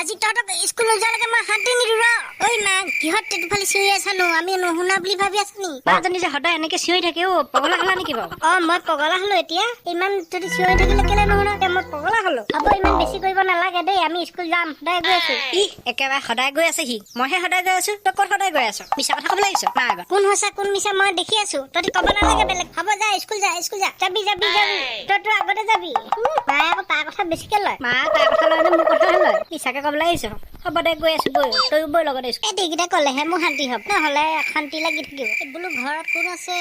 আজি তহঁতক স্কুলত যোৱালৈকে মই শান্তি নিদিওঁ ৰ। ঐ মা কিহত টেটুফালি চিঞৰি আছানো? আমি নুশুনা বুলি ভাবি আছো নি? মাজনী যে সদায় এনেকে চিঞৰি থাকে পগলা হলা নেকি বাৰু? মই পগলা হলো এতিয়া। ইমান যদি চিঞৰি থাকিলে কেলে নুশুনা? মই পগলা হলো। হ'ব ইমান বেছি কৰিব নালাগে দেই, আমি স্কুল যাম, সদায় গৈ আছো। একেবাৰে সদায় গৈ আছে সি, মইহে সদায় গৈ আছো। তই ক'ত সদায় গৈ আছ? মিছা কথা ক'বলৈ আহিছ? নাই এবাৰ কোন সঁচা কোন মিছা মই দেখি আছো, তহঁতি ক'ব নালাগে বেলেগ। হ'ব যা স্কুল যা, স্কুল যা, যাবি যাবি যাবি, তই আগতে যাবি। মায়ে আকৌ তাৰ কথা বেছিকে লয়। মা তাৰ কথা লয় নে মোৰ কথাহে লয়? মিছাকে ক'বলৈ আহিছ? হ'ব দে গৈ আছো, বৈ তয়ো বৈ লগতে স্কুল। এইকেইটা ক'লেহে মোৰ শান্তি হ'ব, নহ'লে অশান্তি লাগি থাকিব। বোলো ঘৰত কোন আছে?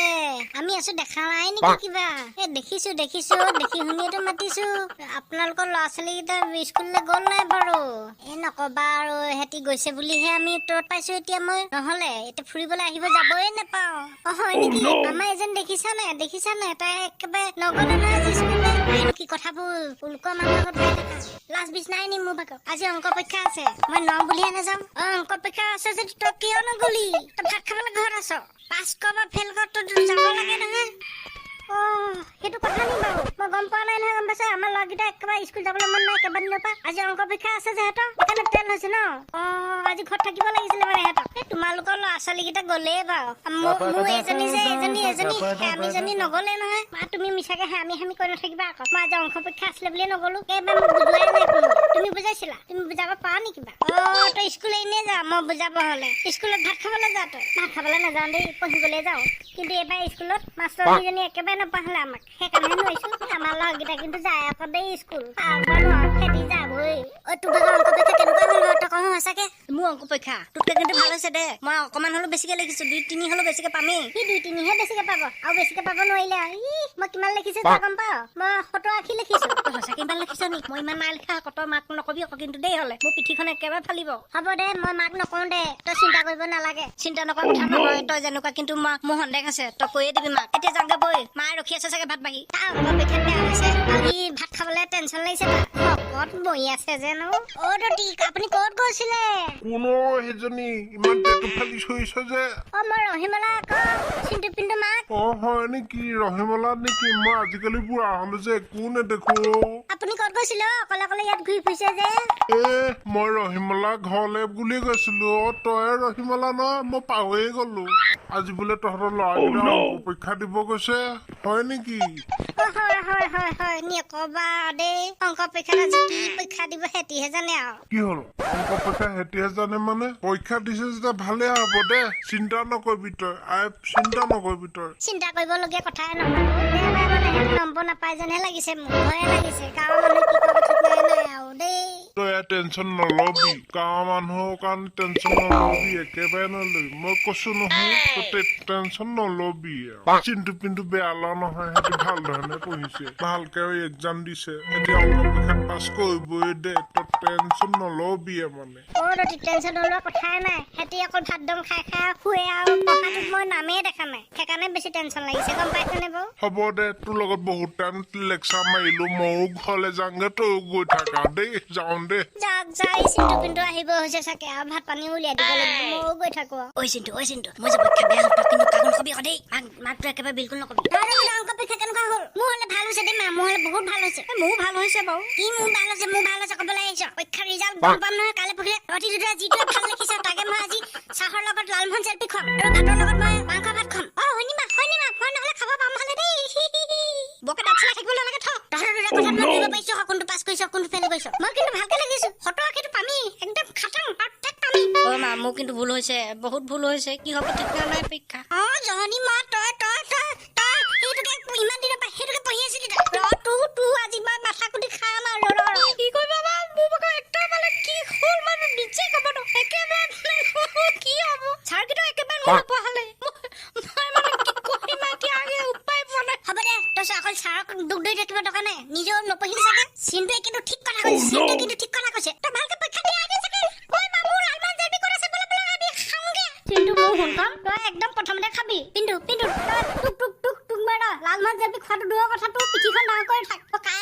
আমি আছো, দেখা নাই নেকি কিবা? দেখিছো দেখি শুনিয়েতো মাতিছো। আপোনালোকৰ ল'ৰা ছোৱালী কেইটা স্কুললৈ গ'ল নাই বাৰু? নকবা আৰু, সিহঁতি গৈছে বুলিহে আমি তত পাইছো এতিয়া। মই নহ'লে এতিয়া ফুৰিবলৈ আহিব যাবই নাপাওঁ। হয় নেকি? আমাৰ এজন দেখিছা নাই? তাই একেবাৰে নগ'লে নহয় আজি স্কুললৈ। কি কথাবোৰ উল্কা মানুহৰ আগত পাই থাকা। লাজ বিচ নাই নি মোৰ ভাগৰ? আজি অংক পৰীক্ষা আছে, মই ন বুলিহে নাযাওঁ। অংক পৰীক্ষা আছে যদি তই কিয় নগলি? তই ভাত খাবলৈ ঘৰত আছ। পাছ কৰ বা ফেইল কৰ, তই যাব লাগে নহয়। সেইটো কথা নি বাৰু? মই গম পোৱা নাই নহয়। গম পাইছে আমাৰ ল'ৰাকেইটা একেবাৰে স্কুল যাবলৈ মন নাই কেইবাদিনৰ পৰা। আজি অংক পৰীক্ষা আছে যে সিহঁতৰ, সেইকাৰণে তেল হৈছে ন। আজি ঘৰত থাকিব লাগিছিলে মানে সিহঁতক। তোমালোকৰ ল'ৰা ছোৱালী কেইটা গ'লেই বাৰু। মোৰ এজনী আমিজনী নগ'লে নহয়। মা তুমি মিছাকে হামি কৰি নাথাকিবা আকৌ। মই আজি অংক পৰীক্ষা আছিলে বুলিয়ে নগ'লো। এইবাৰ মোক বুজোৱাই নাই কোনো। তুমি বুজাইছিলা? তুমি বুজাব পাৰা নেকি কিবা? তই স্কুল এনেই যা, মই বুজাব হ'লে। স্কুলত ভাত খাবলৈ যা। তই ভাত খাবলৈ নাযাওঁ দেই, পঢ়িবলৈ যাওঁ। কিন্তু এইবাৰ স্কুলত মাষ্টৰনীজনী একেবাৰে নপঢ়ালে আমাক, সেইকাৰণে নোৱাৰিছো। আমাৰ ল'ৰাকেইটা কিন্তু যায় আকৌ দেই স্কুল। খেতি যাবই। তোৰ ভাগৰ অংক পৰীক্ষা কেনেকুৱা হ'ল বাৰু? তই কওঁ সঁচাকে। মোৰ অংক পৰীক্ষা তোতকে কিন্তু ভাল হৈছে দে। মই অকমান হ'লেও বেছিকে লিখিছো, 2-3 হ'লেও বেছিকে পামেই। সি 2-3হে বেছিকে পাব, আৰু বেছিকে পাব নোৱাৰিলে। মই কিমান লিখিছো তই গম পাৱ? মই 70-80 লিখিছো। তই সঁচাকে ইমান লিখিছ নি? মই ইমান নাই লিখা আকৌ। তই মাক নকবি আকৌ কিন্তু দেই, হ'লে মোৰ পিঠিখন একেবাৰে ফালিব। হ'ব দে, মই মাক নকওঁ দে, তই চিন্তা কৰিব নালাগে। চিন্তা নকৰ কথা নহয়, তই যেনেকুৱা কিন্তু মোৰ সন্দেহ আছে। তই কৈয়ে দিবি মাক। এতিয়া যাওঁগে বৈ, মায়ে ৰখি আছে চাগে ভাত বাঢ়ি। তাৰ অংক পৰীক্ষা বেয়া হৈছে, আৰু সি ভাত খাবলৈ টেনচন লাগিছে। তাৰ শকত বহি আছে যেন। দতিক আপুনি ক'ত গৈছিলে? কোনো সেইজনী ইমান টেটু ফালি চুইছ যে? মই ৰহিমলা আকৌ, চিন্তু পিন্তু মাক। হয় নেকি? ৰহিমলা নেকি? মই আজিকালি বুঢ়া হলো যে একো নেদেখো। আপুনি ক'ত গৈছিলে? অকলে অকলে ইয়াত ঘূৰি ফুৰিছে যে? মই ৰহিমলা ঘৰলে বুলি গৈছিলো। তই ৰহিমলা নহয়, মই পাহৰিয়ে গলো। আজি বোলে তহঁতৰ ল'ৰাকেইটা অংক পৰীক্ষা দিব গৈছে, হয় নেকি? হয় নকবা দেই। অংক পৰীক্ষাত আজি কি পৰীক্ষা দিব সেতিহে জানে আৰু। কি হ'ল? অংক পৰীক্ষা সেতিহে জানে মানে? পৰীক্ষা দিছে যেতিয়া ভালে হ'ব দে, চিন্তা নকৰিবি তই। চিন্তা নকৰিবি তই। চিন্তা কৰিবলগীয়া কথাই নহয়। এবাৰ মানে সেইটো নম্বৰ নাপাই যেনহে লাগিছে মোৰ। ভয়ে লাগিছে, গাঁৱৰ মানুহে কি কৰিব ঠিক নাই আৰু দেই। তই টেনচন নলবি, গাঁৱৰ মানুহৰ কাৰণে টেনচন নলবি, একেবাৰে নলবি। মই কৈছো নহয়, তই টেনচন নলবি। চিন্তু পিন্তু বেয়া লোৱা নহয়, সিহঁতি ভাল ধৰণে পঢ়িছে, ভালকে এক্সাম দিছে। এতিয়া অংক পৰীক্ষাত পাছ কৰিবই দে, তই টেনচন নলবি মানে। টেনচন নোলোৱা কথাই নাই। সিহঁতি অকল ভাত দম খাই শুৱে আৰু পঢ়াটোত মই নামেই দেখা নাই। সেইকাৰণে বেছি টেনচন লাগিছে, গম পাইছনে বাৰু? হ'ব দে, তোৰ লগত বহুত টাইম লেকচাৰ মাৰিলো। ময়ো ঘৰলে যাওঁগে, তয়ো গৈ থাকা দেই। যাওঁ দে। যাই চিন্তু পিন্তু আহিব হৈছে চাগে, আৰু ভাত পানী উলিয়াই দিব লাগিব। ময়ো গৈ থাকো। ঐ চিন্তু মই যে পৰীক্ষা বেয়া হ'ল, তই কিন্তু কাকো নকবি আকৌ দেই। মাকটো একেবাৰে বিলকুল নকবি। অংক পৰীক্ষা কেনেকুৱা হ'ল? মোৰ হ'লে ভাল হৈছে দেই মা, মোৰ হ'লে বহুত ভাল হৈছে। মোৰো ভাল হৈছে বাৰু। কি মোৰ ভাল হৈছে ক'বলৈ আহিছ? পৰীক্ষাৰ ৰিজাল্ট গম পাম নহয় কাইলৈ পৰহিলে। তহঁতি দুটা যিটোৱে ভাল লিখিছ তাকে মই আজি চাহৰ লগত লালমোহন জেলপি খুৱাম, আৰু ভাতৰ লগত মই মাংস ভাত খুৱাম। হয়নি মা, মই নহ'লে খাব পাম ভালে দেই। বকে দাঁত চলাই থাকিব নালাগে থ। তহঁতৰ দুটা কথাত মই কৰিব পাৰিছো, কোনটো পাছ কৰিছ কোনটো ফেইল কৰিছ। মই কিন্তু ভালকে লিখিছো, 70-80টো পামেই, একদম খাটাং পাৰফেক্ট পামেই। মা মোৰ কিন্তু ভুল হৈছে, বহুত ভুল হৈছে। কি হ'ব ঠিক নাই পৰীক্ষা। জহনী মা, তই সেইটোকে ইমান দিনৰ পৰা সেইটোকে পঢ়ি আছিলি। তোৰ আজি মই মাথা কুটি খাম আৰু। কি কৰিবা বা, মোৰ ভাগৰ একদম মানে কি হ'ল মানে নিজে ক'ব ন। একেবাৰে কি হ'ব? ছাৰকেইটা একেবাৰে নপঢ়ালে। মই মানে কি কৰিম এতিয়া, উপায় পোৱা নাই। হ'ব দে, তই অকল ছাৰক দুখ দি থাকিব দৰকাৰ নাই। নিজেও নপঢ়িলি চাগে। চিন্তুৱে কিন্তু ঠিক কথা কৈছে। তই ভালকে পৰীক্ষা দিয়া আগে চাগে। ঐ মা, মোৰ লালমোহন জেলপি ক'ত আছে? বোলে আমি খাওঁগে। চিন্তু মোৰ শুনখন, তই একদম প্ৰথমতে খাবি। পিন্ধু তই টুক মাৰ। লালমোহন জেলপি খোৱাটো দূৰৰ কথা, তোৰ পিঠিখন ডাঙৰ কৰি থাক। তই কাই